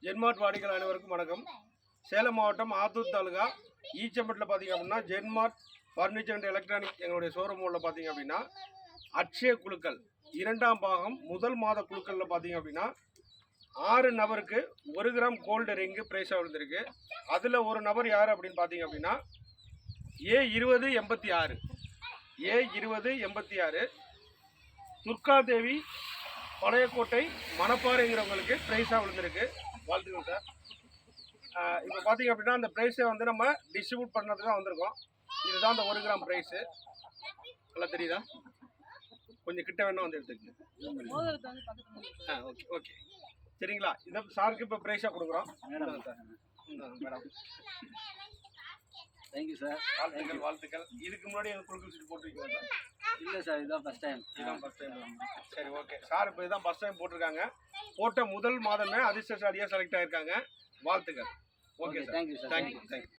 ஜென்மார்ட் வாடிக்கையாளர் அனைவருக்கும் வணக்கம். சேலம் மாவட்டம் ஆத்தூர் தாலுகா ஈச்சம்பட்டில் பார்த்தீங்க அப்படின்னா ஜென்மார்ட் ஃபர்னிச்சர் அண்ட் எலக்ட்ரானிக் எங்களுடைய ஷோரூம் உள்ள பார்த்தீங்க அப்படின்னா அட்சய குழுக்கள் 2ஆம் பாகம் முதல் மாத குழுக்களில் பார்த்தீங்க அப்படின்னா 6 நபருக்கு 1 கிராம் கோல்டு ரிங்கு ப்ரைஸாக விழுந்திருக்கு. அதில் ஒரு நபர் யார் அப்படின்னு பார்த்தீங்க அப்படின்னா A2086 A2086 துர்காதேவி பழையக்கோட்டை மணப்பாறைங்கிறவங்களுக்கு ப்ரைஸாக விழுந்திருக்கு. வாழ்த்துக்கள் சார். இப்போ பார்த்தீங்க அப்படின்னா அந்த ப்ரைஸை வந்து நம்ம டிஸ்ட்ரிபியூட் பண்ணுறதுக்கு தான் வந்திருக்கோம். இதுதான் அந்த 1 கிராம் ப்ரைஸு. நல்லா தெரியுதா? கொஞ்சம் கிட்ட வேணா வந்து எடுத்துக்கங்க. ஓகே ஓகே சரிங்களா? இதை சாருக்கு இப்போ ப்ரைஸாக கொடுக்குறோம். Madam thank you sir. வாழ்த்துக்கள். இதுக்கு முன்னாடி எனக்கு குழுக்கள் சீட்டு போட்டிருக்கீங்களா சார்? இல்லை சார், இதுதான் ஃபஸ்ட் டைம். இதுதான் ஃபஸ்ட் டைம். சரி ஓகே சார். இப்போ இதுதான் ஃபஸ்ட் டைம் போட்டிருக்காங்க. போட்ட முதல் மாதமே அதிர்ஷ்டசாலியாக செலக்ட் ஆகிருக்காங்க. வாழ்த்துக்கள். Okay sir. Thank you sir. Thank you.